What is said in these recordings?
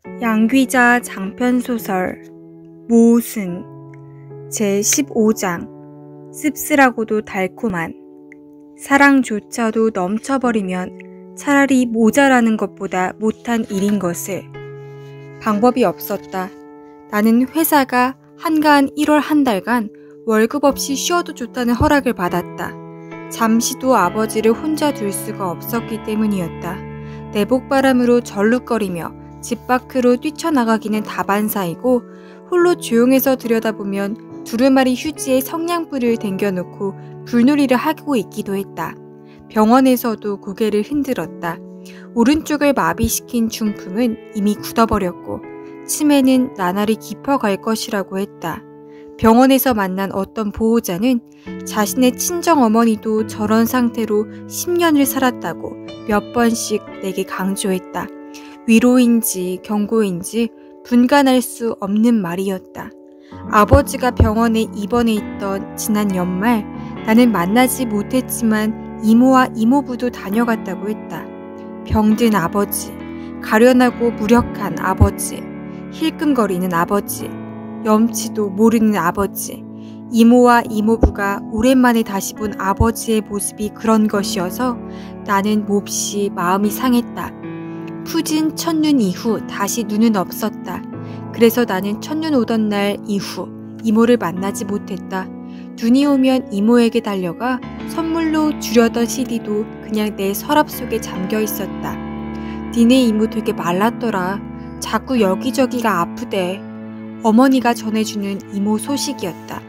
양귀자 장편소설 모순 제15장 씁쓸하고도 달콤한 사랑조차도 넘쳐버리면 차라리 모자라는 것보다 못한 일인 것을. 방법이 없었다. 나는 회사가 한가한 1월 한 달간 월급 없이 쉬어도 좋다는 허락을 받았다. 잠시도 아버지를 혼자 둘 수가 없었기 때문이었다. 내복바람으로 절룩거리며 집 밖으로 뛰쳐나가기는 다반사이고 홀로 조용해서 들여다보면 두루마리 휴지에 성냥불을 댕겨놓고 불놀이를 하고 있기도 했다. 병원에서도 고개를 흔들었다. 오른쪽을 마비시킨 중풍은 이미 굳어버렸고 치매는 나날이 깊어갈 것이라고 했다. 병원에서 만난 어떤 보호자는 자신의 친정어머니도 저런 상태로 10년을 살았다고 몇 번씩 내게 강조했다. 위로인지 경고인지 분간할 수 없는 말이었다. 아버지가 병원에 입원해 있던 지난 연말 나는 만나지 못했지만 이모와 이모부도 다녀갔다고 했다. 병든 아버지, 가련하고 무력한 아버지, 힐끔거리는 아버지, 염치도 모르는 아버지, 이모와 이모부가 오랜만에 다시 본 아버지의 모습이 그런 것이어서 나는 몹시 마음이 상했다. 푸진 첫눈 이후 다시 눈은 없었다. 그래서 나는 첫눈 오던 날 이후 이모를 만나지 못했다. 눈이 오면 이모에게 달려가 선물로 주려던 CD도 그냥 내 서랍 속에 잠겨 있었다. 니네 이모 되게 말랐더라. 자꾸 여기저기가 아프대. 어머니가 전해주는 이모 소식이었다.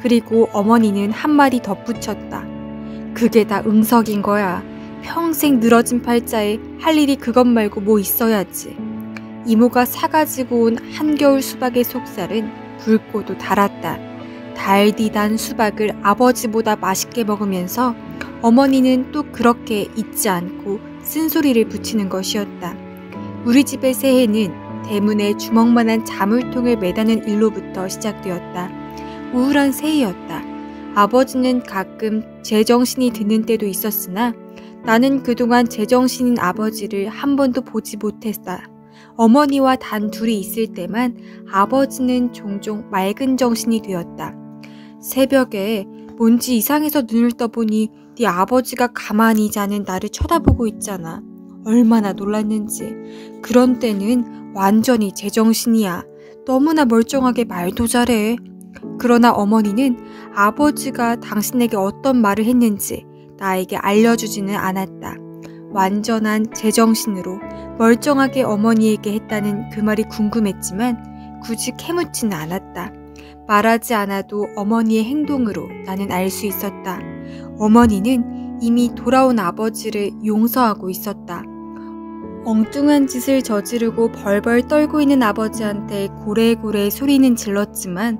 그리고 어머니는 한마디 덧붙였다. 그게 다 응석인 거야. 평생 늘어진 팔자에 할 일이 그것 말고 뭐 있어야지. 이모가 사가지고 온 한겨울 수박의 속살은 붉고도 달았다. 달디단 수박을 아버지보다 맛있게 먹으면서 어머니는 또 그렇게 잊지 않고 쓴소리를 붙이는 것이었다. 우리 집의 새해는 대문에 주먹만한 자물통을 매다는 일로부터 시작되었다. 우울한 새해였다. 아버지는 가끔 제정신이 드는 때도 있었으나 나는 그동안 제정신인 아버지를 한 번도 보지 못했다. 어머니와 단 둘이 있을 때만 아버지는 종종 맑은 정신이 되었다. 새벽에 뭔지 이상해서 눈을 떠보니 네 아버지가 가만히 자는 나를 쳐다보고 있잖아. 얼마나 놀랐는지. 그런 때는 완전히 제정신이야. 너무나 멀쩡하게 말도 잘해. 그러나 어머니는 아버지가 당신에게 어떤 말을 했는지 나에게 알려주지는 않았다. 완전한 제정신으로 멀쩡하게 어머니에게 했다는 그 말이 궁금했지만 굳이 캐묻지는 않았다. 말하지 않아도 어머니의 행동으로 나는 알 수 있었다. 어머니는 이미 돌아온 아버지를 용서하고 있었다. 엉뚱한 짓을 저지르고 벌벌 떨고 있는 아버지한테 고래고래 소리는 질렀지만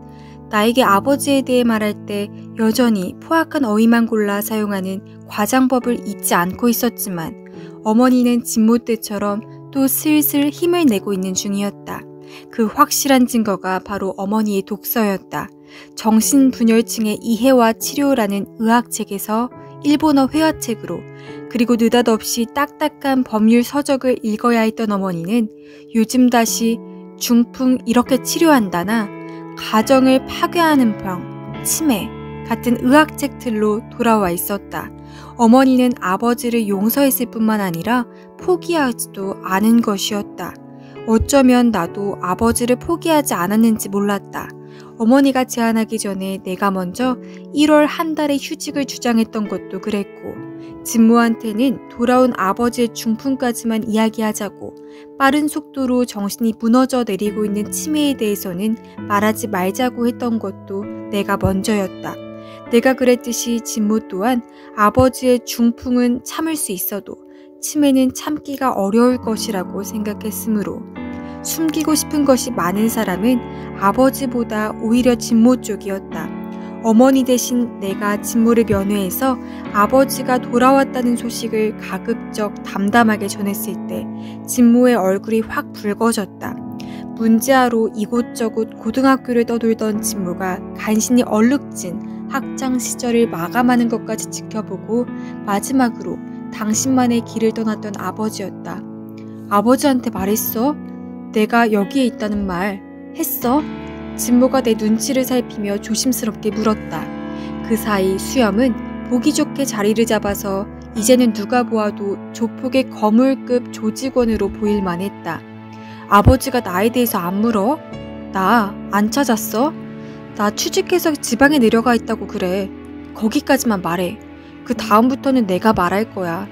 나에게 아버지에 대해 말할 때 여전히 포악한 어휘만 골라 사용하는 과장법을 잊지 않고 있었지만 어머니는 진못대처럼 또 슬슬 힘을 내고 있는 중이었다. 그 확실한 증거가 바로 어머니의 독서였다. 정신분열증의 이해와 치료라는 의학책에서 일본어 회화책으로 그리고 느닷없이 딱딱한 법률 서적을 읽어야 했던 어머니는 요즘 다시 중풍 이렇게 치료한다나 가정을 파괴하는 병, 치매 같은 의학책들로 돌아와 있었다. 어머니는 아버지를 용서했을 뿐만 아니라 포기하지도 않은 것이었다. 어쩌면 나도 아버지를 포기하지 않았는지 몰랐다. 어머니가 제안하기 전에 내가 먼저 1월 한 달의 휴직을 주장했던 것도 그랬고 진모한테는 돌아온 아버지의 중풍까지만 이야기하자고 빠른 속도로 정신이 무너져 내리고 있는 치매에 대해서는 말하지 말자고 했던 것도 내가 먼저였다. 내가 그랬듯이 진모 또한 아버지의 중풍은 참을 수 있어도 치매는 참기가 어려울 것이라고 생각했으므로 숨기고 싶은 것이 많은 사람은 아버지보다 오히려 진모 쪽이었다. 어머니 대신 내가 진모를 면회해서 아버지가 돌아왔다는 소식을 가급적 담담하게 전했을 때 진모의 얼굴이 확 붉어졌다. 문제아로 이곳저곳 고등학교를 떠돌던 진모가 간신히 얼룩진 학창 시절을 마감하는 것까지 지켜보고 마지막으로 당신만의 길을 떠났던 아버지였다. 아버지한테 말했어? 내가 여기에 있다는 말 했어? 진모가 내 눈치를 살피며 조심스럽게 물었다. 그 사이 수염은 보기 좋게 자리를 잡아서 이제는 누가 보아도 조폭의 거물급 조직원으로 보일만 했다. 아버지가 나에 대해서 안 물어? 나 안 찾았어? 나 취직해서 지방에 내려가 있다고 그래. 거기까지만 말해. 그 다음부터는 내가 말할 거야.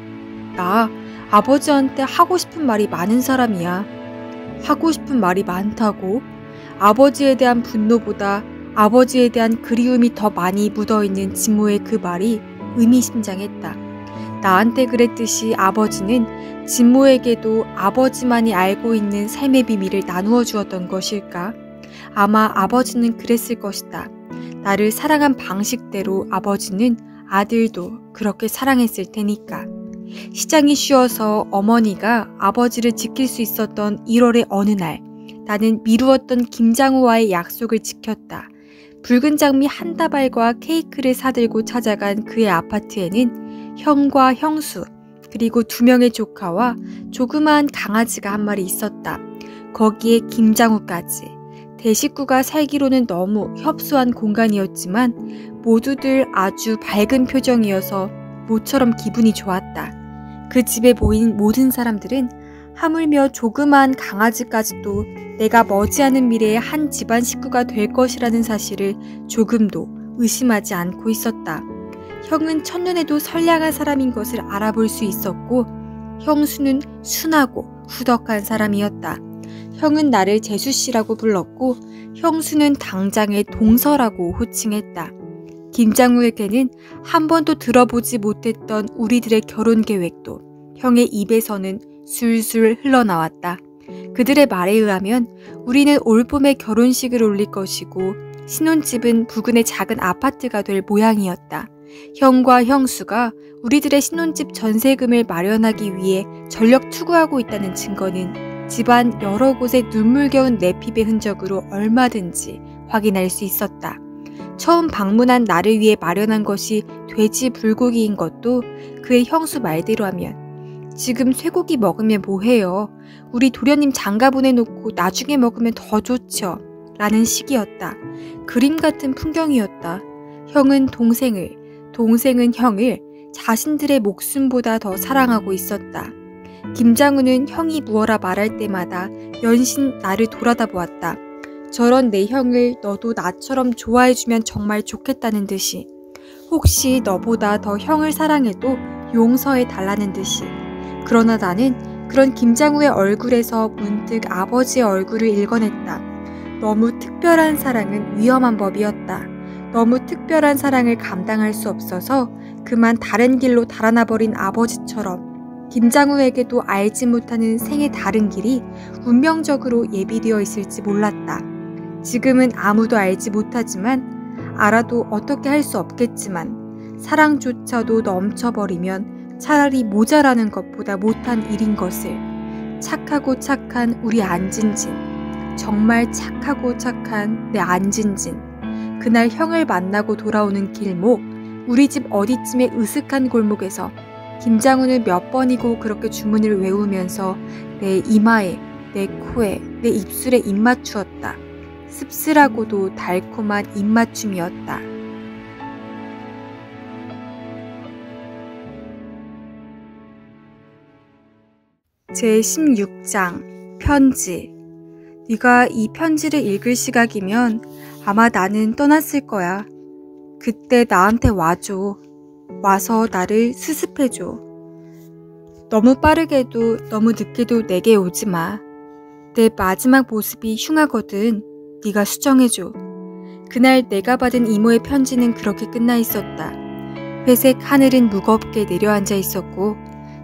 나 아버지한테 하고 싶은 말이 많은 사람이야. 하고 싶은 말이 많다고? 아버지에 대한 분노보다 아버지에 대한 그리움이 더 많이 묻어있는 진모의 그 말이 의미심장했다. 나한테 그랬듯이 아버지는 진모에게도 아버지만이 알고 있는 삶의 비밀을 나누어 주었던 것일까? 아마 아버지는 그랬을 것이다. 나를 사랑한 방식대로 아버지는 아들도 그렇게 사랑했을 테니까. 시장이 쉬어서 어머니가 아버지를 지킬 수 있었던 1월의 어느 날, 나는 미루었던 김장우와의 약속을 지켰다. 붉은 장미 한 다발과 케이크를 사들고 찾아간 그의 아파트에는 형과 형수, 그리고 2명의 조카와 조그마한 강아지가 한 마리 있었다. 거기에 김장우까지. 대식구가 살기로는 너무 협소한 공간이었지만 모두들 아주 밝은 표정이어서 모처럼 기분이 좋았다. 그 집에 모인 모든 사람들은 하물며 조그마한 강아지까지도 내가 머지않은 미래에 한 집안 식구가 될 것이라는 사실을 조금도 의심하지 않고 있었다. 형은 첫눈에도 선량한 사람인 것을 알아볼 수 있었고 형수는 순하고 후덕한 사람이었다. 형은 나를 재수씨라고 불렀고 형수는 당장에 동서라고 호칭했다. 김장우에게는 한 번도 들어보지 못했던 우리들의 결혼 계획도 형의 입에서는 술술 흘러나왔다. 그들의 말에 의하면 우리는 올봄에 결혼식을 올릴 것이고 신혼집은 부근의 작은 아파트가 될 모양이었다. 형과 형수가 우리들의 신혼집 전세금을 마련하기 위해 전력 투구하고 있다는 증거는 집안 여러 곳에 눈물겨운 내핍의 흔적으로 얼마든지 확인할 수 있었다. 처음 방문한 나를 위해 마련한 것이 돼지 불고기인 것도 그의 형수 말대로 하면 지금 쇠고기 먹으면 뭐해요? 우리 도련님 장가 보내놓고 나중에 먹으면 더 좋죠. 라는 식이었다. 그림 같은 풍경이었다. 형은 동생은 형을 자신들의 목숨보다 더 사랑하고 있었다. 김장우는 형이 무어라 말할 때마다 연신 나를 돌아다 보았다. 저런 내 형을 너도 나처럼 좋아해주면 정말 좋겠다는 듯이. 혹시 너보다 더 형을 사랑해도 용서해 달라는 듯이. 그러나 나는 그런 김장우의 얼굴에서 문득 아버지의 얼굴을 읽어냈다. 너무 특별한 사랑은 위험한 법이었다. 너무 특별한 사랑을 감당할 수 없어서 그만 다른 길로 달아나버린 아버지처럼 김장우에게도 알지 못하는 생의 다른 길이 운명적으로 예비되어 있을지 몰랐다. 지금은 아무도 알지 못하지만 알아도 어떻게 할 수 없겠지만 사랑조차도 넘쳐버리면 차라리 모자라는 것보다 못한 일인 것을 착하고 착한 우리 안진진, 정말 착하고 착한 내 안진진. 그날 형을 만나고 돌아오는 길목, 우리 집 어디쯤의 으슥한 골목에서 김장우는 몇 번이고 그렇게 주문을 외우면서 내 이마에, 내 코에, 내 입술에 입맞추었다. 씁쓸하고도 달콤한 입맞춤이었다. 제16장 편지. 네가 이 편지를 읽을 시각이면 아마 나는 떠났을 거야. 그때 나한테 와줘. 와서 나를 수습해줘. 너무 빠르게도 너무 늦게도 내게 오지 마. 내 마지막 모습이 흉하거든. 네가 수정해줘. 그날 내가 받은 이모의 편지는 그렇게 끝나 있었다. 회색 하늘은 무겁게 내려앉아 있었고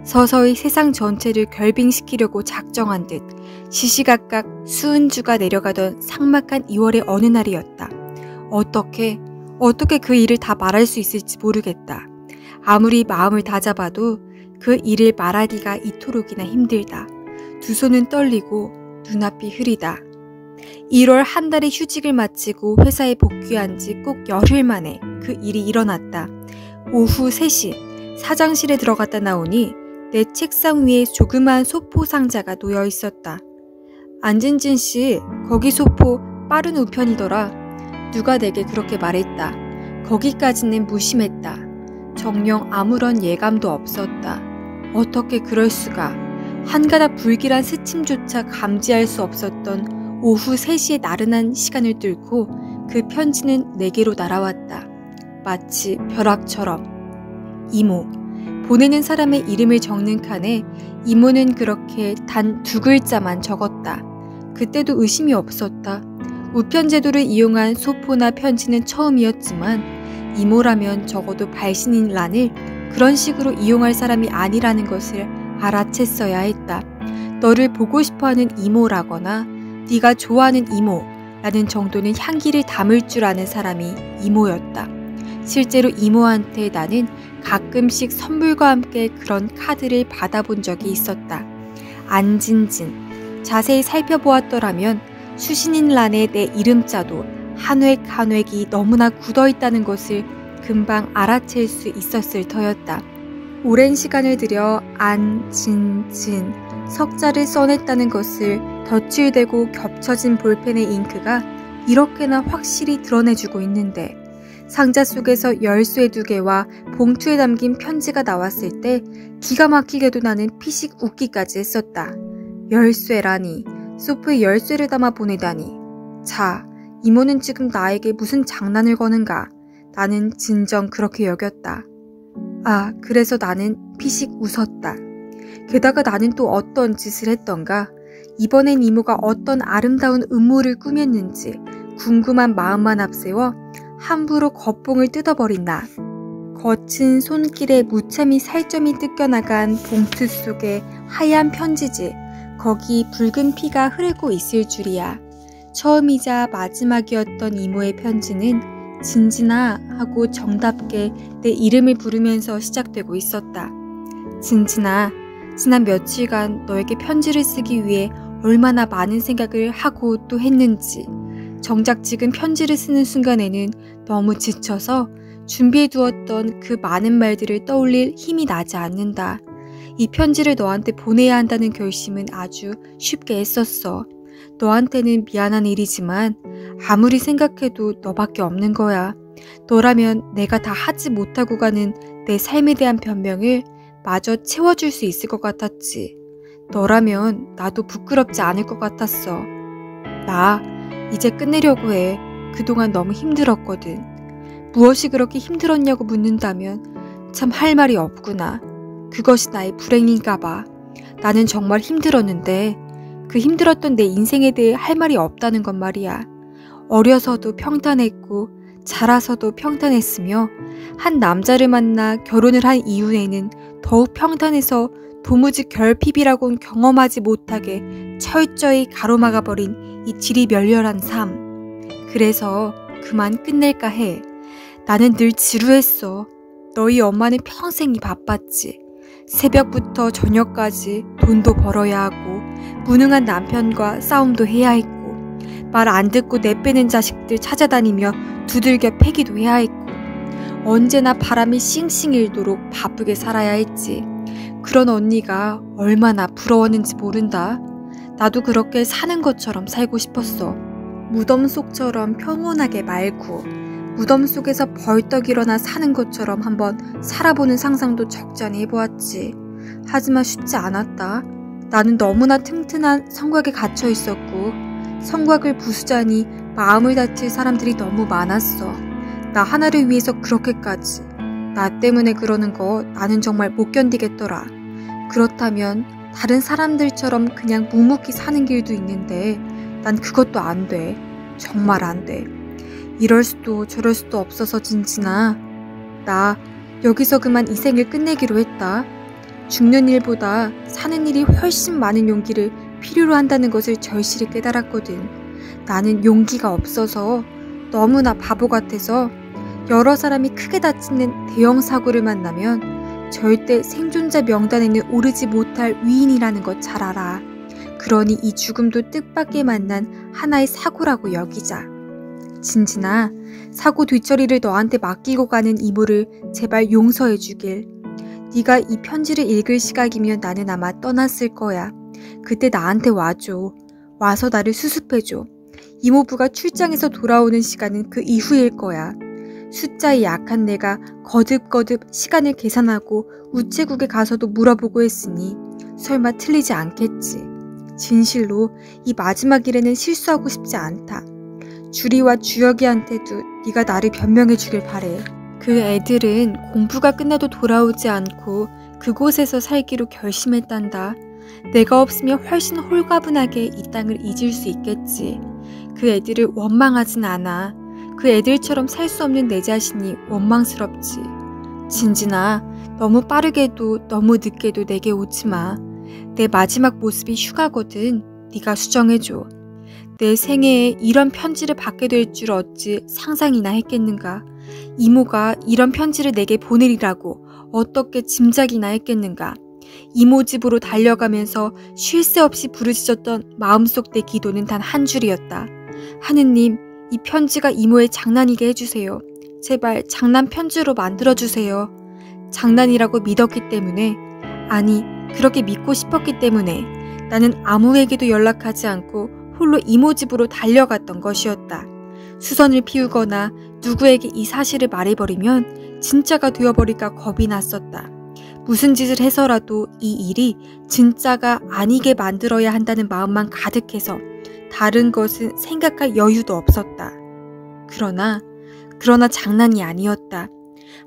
서서히 세상 전체를 결빙시키려고 작정한 듯 시시각각 수은주가 내려가던 삭막한 2월의 어느 날이었다. 어떻게 그 일을 다 말할 수 있을지 모르겠다. 아무리 마음을 다잡아도 그 일을 말하기가 이토록이나 힘들다. 두 손은 떨리고 눈앞이 흐리다. 1월 한 달의 휴직을 마치고 회사에 복귀한 지 꼭 열흘 만에 그 일이 일어났다. 오후 3시 사장실에 들어갔다 나오니 내 책상 위에 조그마한 소포 상자가 놓여 있었다. 안진진 씨, 거기 소포 빠른 우편이더라. 누가 내게 그렇게 말했다. 거기까지는 무심했다. 정녕 아무런 예감도 없었다. 어떻게 그럴 수가. 한가닥 불길한 스침조차 감지할 수 없었던 오후 3시의 나른한 시간을 뚫고 그 편지는 내게로 날아왔다. 마치 벼락처럼. 이모. 보내는 사람의 이름을 적는 칸에 이모는 그렇게 단 2글자만 적었다. 그때도 의심이 없었다. 우편 제도를 이용한 소포나 편지는 처음이었지만 이모라면 적어도 발신인 란을 그런 식으로 이용할 사람이 아니라는 것을 알아챘어야 했다. 너를 보고 싶어하는 이모라거나 네가 좋아하는 이모라는 정도는 향기를 담을 줄 아는 사람이 이모였다. 실제로 이모한테 나는 가끔씩 선물과 함께 그런 카드를 받아본 적이 있었다. 안진진. 자세히 살펴보았더라면 수신인 란에 내 이름자도 한 획 한 획이 너무나 굳어있다는 것을 금방 알아챌 수 있었을 터였다. 오랜 시간을 들여 안진진 석자를 써냈다는 것을 덧칠되고 겹쳐진 볼펜의 잉크가 이렇게나 확실히 드러내주고 있는데 상자 속에서 열쇠 2개와 봉투에 담긴 편지가 나왔을 때 기가 막히게도 나는 피식 웃기까지 했었다. 열쇠라니, 소프에 열쇠를 담아 보내다니. 자, 이모는 지금 나에게 무슨 장난을 거는가. 나는 진정 그렇게 여겼다. 아, 그래서 나는 피식 웃었다. 게다가 나는 또 어떤 짓을 했던가. 이번엔 이모가 어떤 아름다운 음모를 꾸몄는지 궁금한 마음만 앞세워 함부로 겉봉을 뜯어버린 나. 거친 손길에 무참히 살점이 뜯겨나간 봉투 속에 하얀 편지지. 거기 붉은 피가 흐르고 있을 줄이야. 처음이자 마지막이었던 이모의 편지는 진진아 하고 정답게 내 이름을 부르면서 시작되고 있었다. 진진아, 지난 며칠간 너에게 편지를 쓰기 위해 얼마나 많은 생각을 하고 또 했는지. 정작 지금 편지를 쓰는 순간에는 너무 지쳐서 준비해두었던 그 많은 말들을 떠올릴 힘이 나지 않는다. 이 편지를 너한테 보내야 한다는 결심은 아주 쉽게 했었어. 너한테는 미안한 일이지만 아무리 생각해도 너밖에 없는 거야. 너라면 내가 다 하지 못하고 가는 내 삶에 대한 변명을 마저 채워줄 수 있을 것 같았지. 너라면 나도 부끄럽지 않을 것 같았어. 나 이제 끝내려고 해. 그동안 너무 힘들었거든. 무엇이 그렇게 힘들었냐고 묻는다면 참 할 말이 없구나. 그것이 나의 불행인가 봐. 나는 정말 힘들었는데 그 힘들었던 내 인생에 대해 할 말이 없다는 건 말이야. 어려서도 평탄했고 자라서도 평탄했으며 한 남자를 만나 결혼을 한 이후에는 더욱 평탄해서 도무지 결핍이라고는 경험하지 못하게 철저히 가로막아버린 이 지리멸렬한 삶. 그래서 그만 끝낼까 해. 나는 늘 지루했어. 너희 엄마는 평생이 바빴지. 새벽부터 저녁까지 돈도 벌어야 하고 무능한 남편과 싸움도 해야 했고 말 안 듣고 내빼는 자식들 찾아다니며 두들겨 패기도 해야 했고 언제나 바람이 싱싱 일도록 바쁘게 살아야 했지. 그런 언니가 얼마나 부러웠는지 모른다. 나도 그렇게 사는 것처럼 살고 싶었어. 무덤 속처럼 평온하게 말고 무덤 속에서 벌떡 일어나 사는 것처럼 한번 살아보는 상상도 적잖이 해보았지. 하지만 쉽지 않았다. 나는 너무나 튼튼한 성곽에 갇혀 있었고 성곽을 부수자니 마음을 다칠 사람들이 너무 많았어. 나 하나를 위해서 그렇게까지. 나 때문에 그러는 거 나는 정말 못 견디겠더라. 그렇다면 다른 사람들처럼 그냥 묵묵히 사는 길도 있는데 난 그것도 안 돼. 정말 안 돼. 이럴 수도 저럴 수도 없어서 진진아. 나 여기서 그만 이 생을 끝내기로 했다. 죽는 일보다 사는 일이 훨씬 많은 용기를 필요로 한다는 것을 절실히 깨달았거든. 나는 용기가 없어서 너무나 바보 같아서 여러 사람이 크게 다치는 대형 사고를 만나면 절대 생존자 명단에는 오르지 못할 위인이라는 것 잘 알아. 그러니 이 죽음도 뜻밖의 만난 하나의 사고라고 여기자. 진진아, 사고 뒤처리를 너한테 맡기고 가는 이모를 제발 용서해 주길. 네가 이 편지를 읽을 시각이면 나는 아마 떠났을 거야. 그때 나한테 와줘. 와서 나를 수습해줘. 이모부가 출장에서 돌아오는 시간은 그 이후일 거야. 숫자에 약한 내가 거듭거듭 시간을 계산하고 우체국에 가서도 물어보고 했으니 설마 틀리지 않겠지. 진실로 이 마지막 일에는 실수하고 싶지 않다. 주리와 주혁이한테도 네가 나를 변명해 주길 바래. 그 애들은 공부가 끝나도 돌아오지 않고 그곳에서 살기로 결심했단다. 내가 없으면 훨씬 홀가분하게 이 땅을 잊을 수 있겠지. 그 애들을 원망하진 않아. 그 애들처럼 살 수 없는 내 자신이 원망스럽지. 진진아, 너무 빠르게도 너무 늦게도 내게 오지 마. 내 마지막 모습이 휴가거든. 네가 수정해줘. 내 생애에 이런 편지를 받게 될 줄 어찌 상상이나 했겠는가. 이모가 이런 편지를 내게 보내리라고 어떻게 짐작이나 했겠는가. 이모 집으로 달려가면서 쉴 새 없이 부르짖었던 마음속 내 기도는 단 한 줄이었다. 하느님, 이 편지가 이모의 장난이게 해주세요. 제발 장난 편지로 만들어주세요. 장난이라고 믿었기 때문에, 아니 그렇게 믿고 싶었기 때문에 나는 아무에게도 연락하지 않고 홀로 이모 집으로 달려갔던 것이었다. 수선을 피우거나 누구에게 이 사실을 말해버리면 진짜가 되어버릴까 겁이 났었다. 무슨 짓을 해서라도 이 일이 진짜가 아니게 만들어야 한다는 마음만 가득해서 다른 것은 생각할 여유도 없었다. 그러나 장난이 아니었다.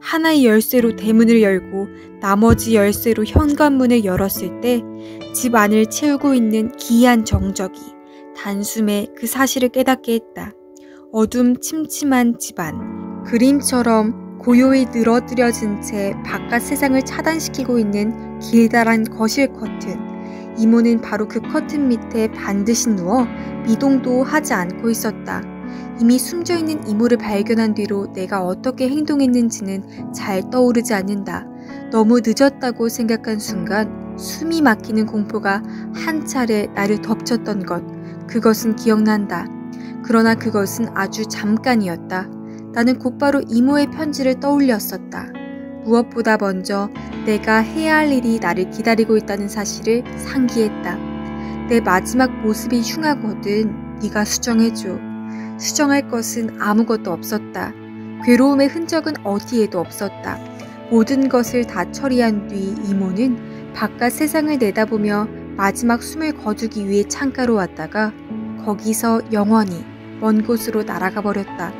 하나의 열쇠로 대문을 열고 나머지 열쇠로 현관문을 열었을 때 집 안을 채우고 있는 기이한 정적이 단숨에 그 사실을 깨닫게 했다. 어둠 침침한 집안, 그림처럼 고요히 늘어뜨려진 채 바깥 세상을 차단시키고 있는 길다란 거실 커튼. 이모는 바로 그 커튼 밑에 반드시 누워 미동도 하지 않고 있었다. 이미 숨져있는 이모를 발견한 뒤로 내가 어떻게 행동했는지는 잘 떠오르지 않는다. 너무 늦었다고 생각한 순간 숨이 막히는 공포가 한 차례 나를 덮쳤던 것, 그것은 기억난다. 그러나 그것은 아주 잠깐이었다. 나는 곧바로 이모의 편지를 떠올렸었다. 무엇보다 먼저 내가 해야 할 일이 나를 기다리고 있다는 사실을 상기했다. 내 마지막 모습이 흉하거든. 네가 수정해줘. 수정할 것은 아무것도 없었다. 괴로움의 흔적은 어디에도 없었다. 모든 것을 다 처리한 뒤 이모는 바깥 세상을 내다보며 마지막 숨을 거두기 위해 창가로 왔다가 거기서 영원히 먼 곳으로 날아가 버렸다.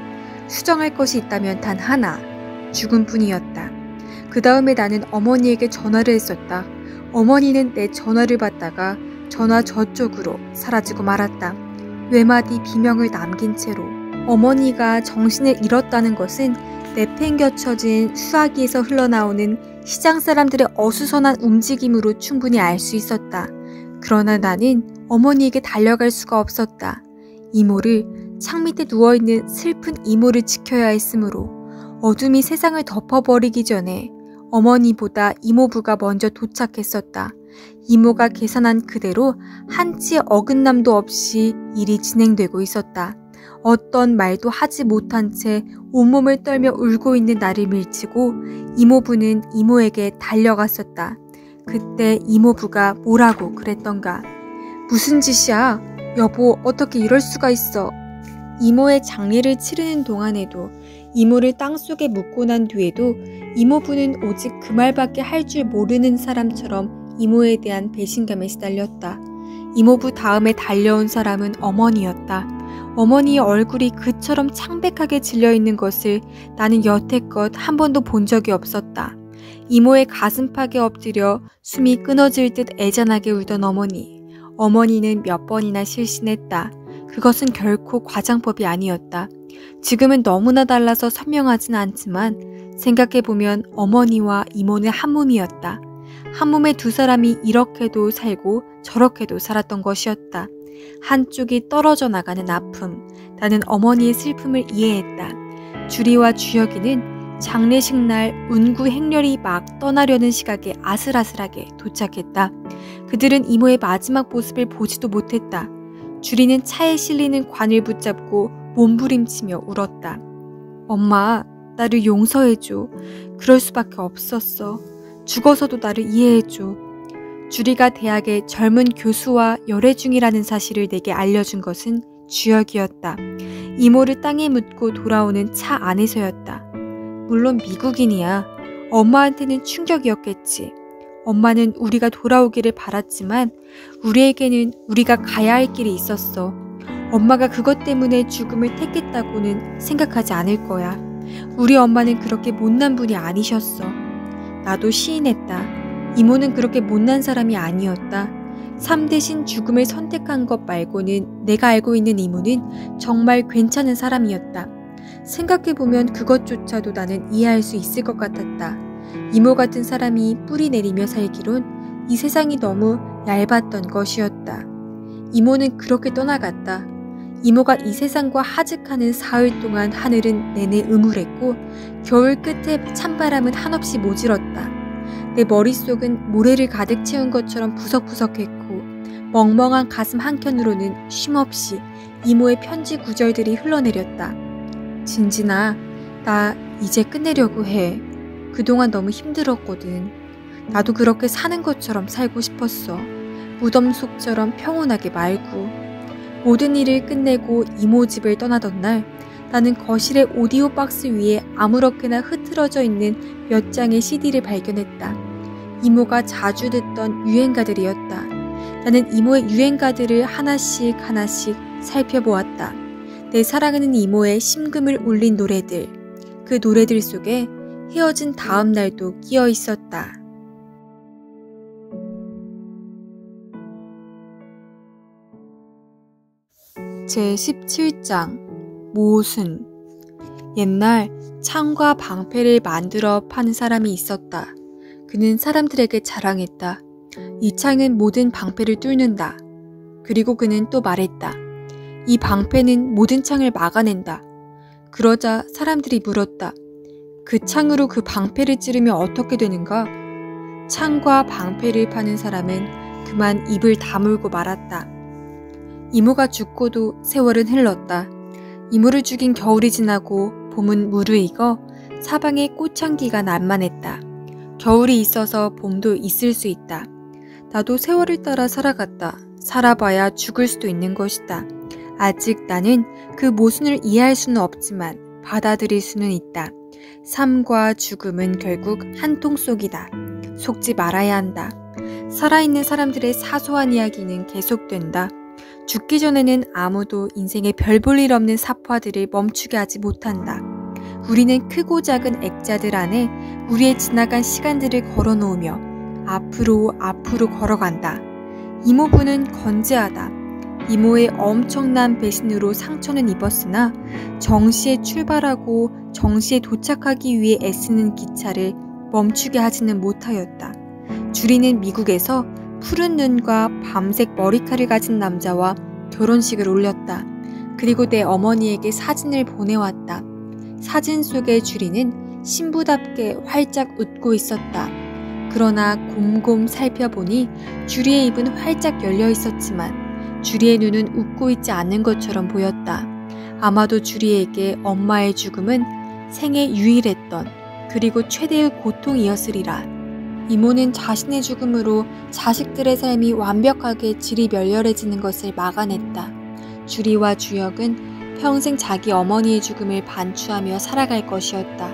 수정할 것이 있다면 단 하나, 죽음뿐이었다. 그 다음에 나는 어머니에게 전화를 했었다. 어머니는 내 전화를 받다가 전화 저쪽으로 사라지고 말았다. 외마디 비명을 남긴 채로. 어머니가 정신을 잃었다는 것은 내팽겨쳐진 수화기에서 흘러나오는 시장 사람들의 어수선한 움직임으로 충분히 알 수 있었다. 그러나 나는 어머니에게 달려갈 수가 없었다. 이모를, 창 밑에 누워있는 슬픈 이모를 지켜야 했으므로 어둠이 세상을 덮어버리기 전에 어머니보다 이모부가 먼저 도착했었다. 이모가 계산한 그대로 한치의 어긋남도 없이 일이 진행되고 있었다. 어떤 말도 하지 못한 채 온몸을 떨며 울고 있는 나를 밀치고 이모부는 이모에게 달려갔었다. 그때 이모부가 뭐라고 그랬던가. 무슨 짓이야? 여보, 어떻게 이럴 수가 있어? 이모의 장례를 치르는 동안에도 이모를 땅속에 묻고 난 뒤에도 이모부는 오직 그 말밖에 할 줄 모르는 사람처럼 이모에 대한 배신감에 시달렸다. 이모부 다음에 달려온 사람은 어머니였다. 어머니의 얼굴이 그처럼 창백하게 질려있는 것을 나는 여태껏 한 번도 본 적이 없었다. 이모의 가슴팍에 엎드려 숨이 끊어질 듯 애잔하게 울던 어머니. 어머니는 몇 번이나 실신했다. 그것은 결코 과장법이 아니었다. 지금은 너무나 달라서 선명하진 않지만 생각해보면 어머니와 이모는 한 몸이었다. 한 몸에 두 사람이 이렇게도 살고 저렇게도 살았던 것이었다. 한쪽이 떨어져 나가는 아픔. 나는 어머니의 슬픔을 이해했다. 주리와 주혁이는 장례식 날 운구 행렬이 막 떠나려는 시각에 아슬아슬하게 도착했다. 그들은 이모의 마지막 모습을 보지도 못했다. 주리는 차에 실리는 관을 붙잡고 몸부림치며 울었다. 엄마, 나를 용서해줘. 그럴 수밖에 없었어. 죽어서도 나를 이해해줘. 주리가 대학의 젊은 교수와 열애 중이라는 사실을 내게 알려준 것은 주역이었다. 이모를 땅에 묻고 돌아오는 차 안에서였다. 물론 미국인이야. 엄마한테는 충격이었겠지. 엄마는 우리가 돌아오기를 바랐지만 우리에게는 우리가 가야 할 길이 있었어. 엄마가 그것 때문에 죽음을 택했다고는 생각하지 않을 거야. 우리 엄마는 그렇게 못난 분이 아니셨어. 나도 시인했다. 이모는 그렇게 못난 사람이 아니었다. 삶 대신 죽음을 선택한 것 말고는 내가 알고 있는 이모는 정말 괜찮은 사람이었다. 생각해보면 그것조차도 나는 이해할 수 있을 것 같았다. 이모 같은 사람이 뿌리 내리며 살기론 이 세상이 너무 얇았던 것이었다. 이모는 그렇게 떠나갔다. 이모가 이 세상과 하직하는 사흘 동안 하늘은 내내 음울했고 겨울 끝에 찬바람은 한없이 모질었다. 내 머릿속은 모래를 가득 채운 것처럼 부석부석했고 멍멍한 가슴 한켠으로는 쉼없이 이모의 편지 구절들이 흘러내렸다. 진진아, 나 이제 끝내려고 해. 그동안 너무 힘들었거든. 나도 그렇게 사는 것처럼 살고 싶었어. 무덤 속처럼 평온하게 말고. 모든 일을 끝내고 이모 집을 떠나던 날 나는 거실의 오디오 박스 위에 아무렇게나 흐트러져 있는 몇 장의 CD를 발견했다. 이모가 자주 듣던 유행가들이었다. 나는 이모의 유행가들을 하나씩 살펴보았다. 내 사랑하는 이모의 심금을 울린 노래들. 그 노래들 속에 헤어진 다음 날도 끼어 있었다. 제17장 모순. 옛날 창과 방패를 만들어 파는 사람이 있었다. 그는 사람들에게 자랑했다. 이 창은 모든 방패를 뚫는다. 그리고 그는 또 말했다. 이 방패는 모든 창을 막아낸다. 그러자 사람들이 물었다. 그 창으로 그 방패를 찌르면 어떻게 되는가? 창과 방패를 파는 사람은 그만 입을 다물고 말았다. 이모가 죽고도 세월은 흘렀다. 이모를 죽인 겨울이 지나고 봄은 무르익어 사방에 꽃향기가 난만했다. 겨울이 있어서 봄도 있을 수 있다. 나도 세월을 따라 살아갔다. 살아봐야 죽을 수도 있는 것이다. 아직 나는 그 모순을 이해할 수는 없지만 받아들일 수는 있다. 삶과 죽음은 결국 한 통 속이다. 속지 말아야 한다. 살아있는 사람들의 사소한 이야기는 계속된다. 죽기 전에는 아무도 인생에 별 볼 일 없는 사파들을 멈추게 하지 못한다. 우리는 크고 작은 액자들 안에 우리의 지나간 시간들을 걸어놓으며 앞으로 걸어간다. 이모부는 건재하다. 이모의 엄청난 배신으로 상처는 입었으나 정시에 출발하고 정시에 도착하기 위해 애쓰는 기차를 멈추게 하지는 못하였다. 주리는 미국에서 푸른 눈과 밤색 머리카락을 가진 남자와 결혼식을 올렸다. 그리고 내 어머니에게 사진을 보내왔다. 사진 속의 주리는 신부답게 활짝 웃고 있었다. 그러나 곰곰 살펴보니 주리의 입은 활짝 열려 있었지만 주리의 눈은 웃고 있지 않는 것처럼 보였다. 아마도 주리에게 엄마의 죽음은 생애 유일했던 그리고 최대의 고통이었으리라. 이모는 자신의 죽음으로 자식들의 삶이 완벽하게 질이 멸렬해지는 것을 막아냈다. 주리와 주역은 평생 자기 어머니의 죽음을 반추하며 살아갈 것이었다.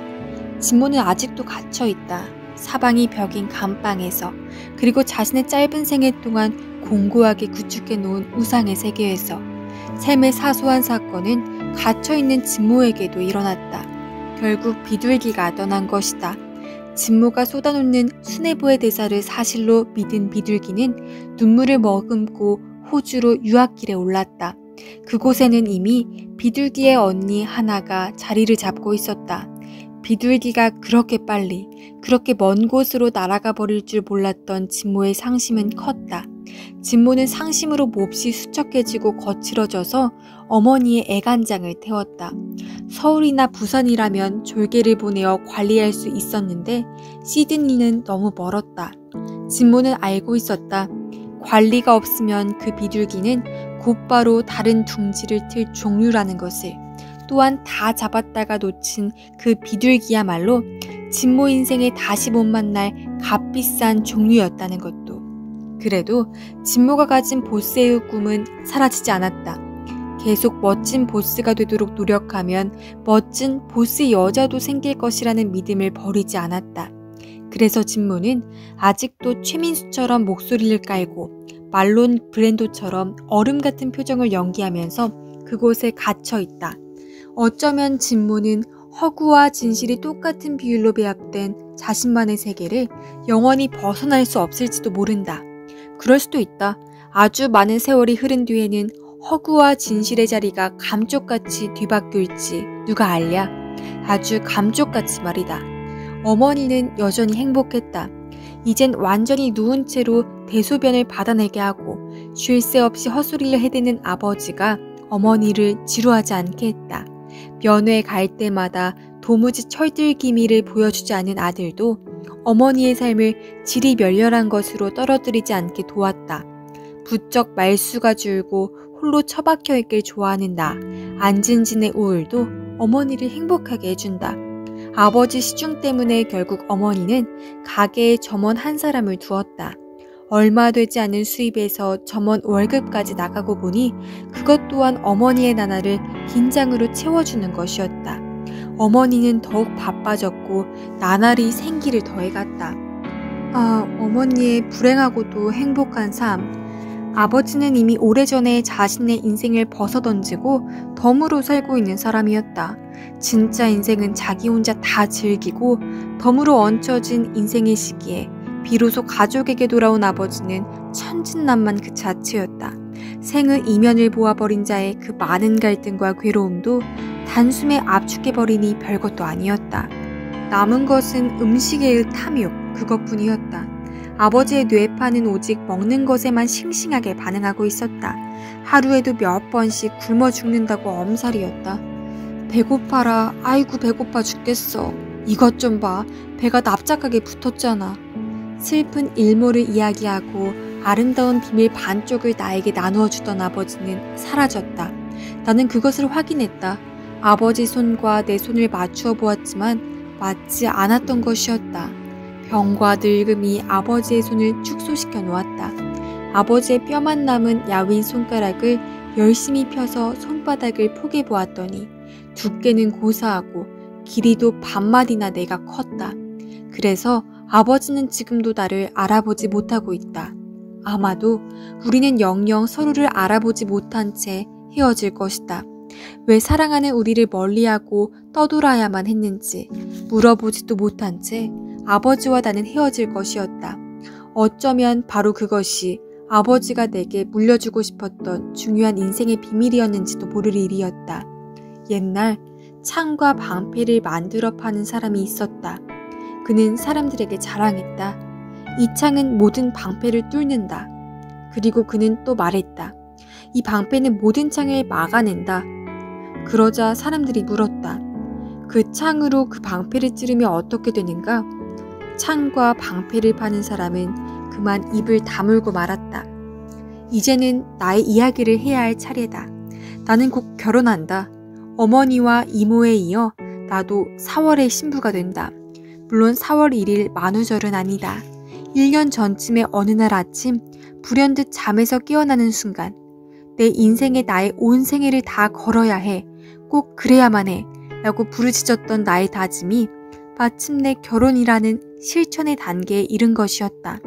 진모는 아직도 갇혀있다. 사방이 벽인 감방에서, 그리고 자신의 짧은 생애 동안 공고하게 구축해 놓은 우상의 세계에서. 삶의 사소한 사건은 갇혀있는 진모에게도 일어났다. 결국 비둘기가 떠난 것이다. 진모가 쏟아놓는 수뇌부의 대사를 사실로 믿은 비둘기는 눈물을 머금고 호주로 유학길에 올랐다. 그곳에는 이미 비둘기의 언니 하나가 자리를 잡고 있었다. 비둘기가 그렇게 빨리, 그렇게 먼 곳으로 날아가 버릴 줄 몰랐던 진모의 상심은 컸다. 진모는 상심으로 몹시 수척해지고 거칠어져서 어머니의 애간장을 태웠다. 서울이나 부산이라면 졸개를 보내어 관리할 수 있었는데 시드니는 너무 멀었다. 진모는 알고 있었다. 관리가 없으면 그 비둘기는 곧바로 다른 둥지를 틀 종류라는 것을. 또한 다 잡았다가 놓친 그 비둘기야말로 진모 인생에 다시 못 만날 값비싼 종류였다는 것도. 그래도 진모가 가진 보스의 꿈은 사라지지 않았다. 계속 멋진 보스가 되도록 노력하면 멋진 보스 여자도 생길 것이라는 믿음을 버리지 않았다. 그래서 진모는 아직도 최민수처럼 목소리를 깔고 말론 브랜도처럼 얼음 같은 표정을 연기하면서 그곳에 갇혀 있다. 어쩌면 진모는 허구와 진실이 똑같은 비율로 배합된 자신만의 세계를 영원히 벗어날 수 없을지도 모른다. 그럴 수도 있다. 아주 많은 세월이 흐른 뒤에는 허구와 진실의 자리가 감쪽같이 뒤바뀔지 누가 알랴. 아주 감쪽같이 말이다. 어머니는 여전히 행복했다. 이젠 완전히 누운 채로 대소변을 받아내게 하고 쉴 새 없이 헛소리를 해대는 아버지가 어머니를 지루하지 않게 했다. 면회 갈 때마다 도무지 철들기미를 보여주지 않은 아들도 어머니의 삶을 질이 멸렬한 것으로 떨어뜨리지 않게 도왔다. 부쩍 말수가 줄고 홀로 처박혀 있길 좋아하는 나, 안진진의 우울도 어머니를 행복하게 해준다. 아버지 시중 때문에 결국 어머니는 가게에 점원 한 사람을 두었다. 얼마 되지 않은 수입에서 점원 월급까지 나가고 보니 그것 또한 어머니의 나날을 긴장으로 채워주는 것이었다. 어머니는 더욱 바빠졌고 나날이 생기를 더해갔다. 어머니의 불행하고도 행복한 삶. 아버지는 이미 오래전에 자신의 인생을 벗어던지고 덤으로 살고 있는 사람이었다. 진짜 인생은 자기 혼자 다 즐기고 덤으로 얹혀진 인생의 시기에 비로소 가족에게 돌아온 아버지는 천진난만 그 자체였다. 생의 이면을 보아버린 자의 그 많은 갈등과 괴로움도 단숨에 압축해버리니 별것도 아니었다. 남은 것은 음식의 탐욕, 그것뿐이었다. 아버지의 뇌파는 오직 먹는 것에만 싱싱하게 반응하고 있었다. 하루에도 몇 번씩 굶어 죽는다고 엄살이었다. 배고파라. 아이고 배고파 죽겠어. 이것 좀 봐. 배가 납작하게 붙었잖아. 슬픈 일모를 이야기하고 아름다운 비밀 반쪽을 나에게 나누어 주던 아버지는 사라졌다. 나는 그것을 확인했다. 아버지 손과 내 손을 맞추어 보았지만 맞지 않았던 것이었다. 병과 늙음이 아버지의 손을 축소시켜 놓았다. 아버지의 뼈만 남은 야윈 손가락을 열심히 펴서 손바닥을 포개 보았더니 두께는 고사하고 길이도 반마디나 내가 컸다. 그래서 아버지는 지금도 나를 알아보지 못하고 있다. 아마도 우리는 영영 서로를 알아보지 못한 채 헤어질 것이다. 왜 사랑하는 우리를 멀리하고 떠돌아야만 했는지 물어보지도 못한 채 아버지와 나는 헤어질 것이었다. 어쩌면 바로 그것이 아버지가 내게 물려주고 싶었던 중요한 인생의 비밀이었는지도 모를 일이었다. 옛날 창과 방패를 만들어 파는 사람이 있었다. 그는 사람들에게 자랑했다. 이 창은 모든 방패를 뚫는다. 그리고 그는 또 말했다. 이 방패는 모든 창을 막아낸다. 그러자 사람들이 물었다. 그 창으로 그 방패를 찌르면 어떻게 되는가? 창과 방패를 파는 사람은 그만 입을 다물고 말았다. 이제는 나의 이야기를 해야 할 차례다. 나는 곧 결혼한다. 어머니와 이모에 이어 나도 4월에 신부가 된다. 물론 4월 1일 만우절은 아니다. 1년 전쯤의 어느 날 아침 불현듯 잠에서 깨어나는 순간 내 인생에 나의 온 생애를 다 걸어야 해. 꼭 그래야만 해. 라고 부르짖었던 나의 다짐이 마침내 결혼이라는 실천의 단계에 이른 것이었다.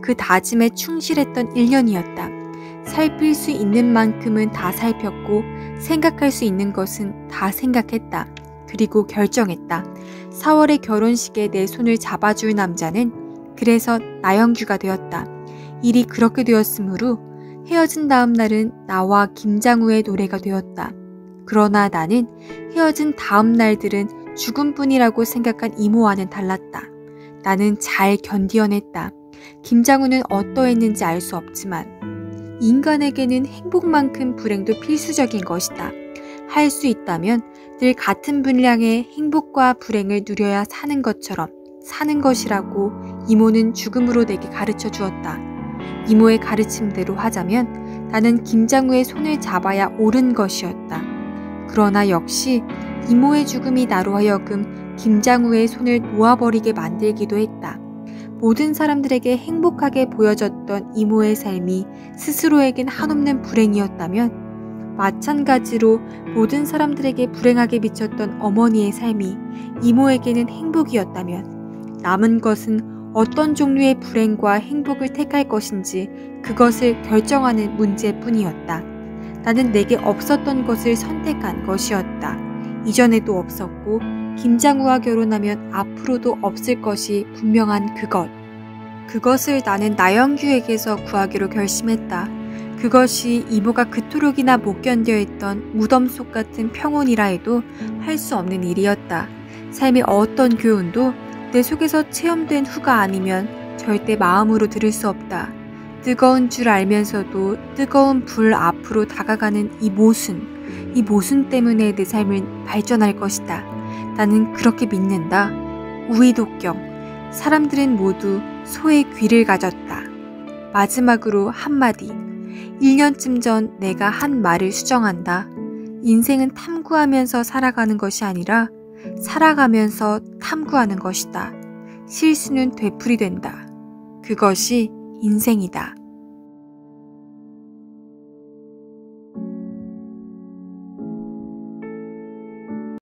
그 다짐에 충실했던 1년이었다. 살필 수 있는 만큼은 다 살폈고 생각할 수 있는 것은 다 생각했다. 그리고 결정했다. 4월의 결혼식에 내 손을 잡아줄 남자는 그래서 나영규가 되었다. 일이 그렇게 되었으므로 헤어진 다음 날은 나와 김장우의 노래가 되었다. 그러나 나는 헤어진 다음 날들은 죽음뿐이라고 생각한 이모와는 달랐다. 나는 잘 견디어냈다. 김장우는 어떠했는지 알 수 없지만 인간에게는 행복만큼 불행도 필수적인 것이다. 할 수 있다면 늘 같은 분량의 행복과 불행을 누려야 사는 것처럼 사는 것이라고 이모는 죽음으로 내게 가르쳐 주었다. 이모의 가르침대로 하자면 나는 김장우의 손을 잡아야 옳은 것이었다. 그러나 역시 이모의 죽음이 나로 하여금 김장우의 손을 놓아버리게 만들기도 했다. 모든 사람들에게 행복하게 보여졌던 이모의 삶이 스스로에겐 한없는 불행이었다면, 마찬가지로 모든 사람들에게 불행하게 비쳤던 어머니의 삶이 이모에게는 행복이었다면, 남은 것은 어떤 종류의 불행과 행복을 택할 것인지 그것을 결정하는 문제뿐이었다. 나는 내게 없었던 것을 선택한 것이었다. 이전에도 없었고 김장우와 결혼하면 앞으로도 없을 것이 분명한 그것. 그것을 나는 나영규에게서 구하기로 결심했다. 그것이 이모가 그토록이나 못 견뎌 했던 무덤 속 같은 평온이라 해도 할 수 없는 일이었다. 삶의 어떤 교훈도 내 속에서 체험된 후가 아니면 절대 마음으로 들을 수 없다. 뜨거운 줄 알면서도 뜨거운 불 앞으로 다가가는 이 모순 때문에 내 삶은 발전할 것이다. 나는 그렇게 믿는다. 우이독경, 사람들은 모두 소의 귀를 가졌다. 마지막으로 한마디. 1년쯤 전 내가 한 말을 수정한다. 인생은 탐구하면서 살아가는 것이 아니라 살아가면서 탐구하는 것이다. 실수는 되풀이된다. 그것이 인생이다.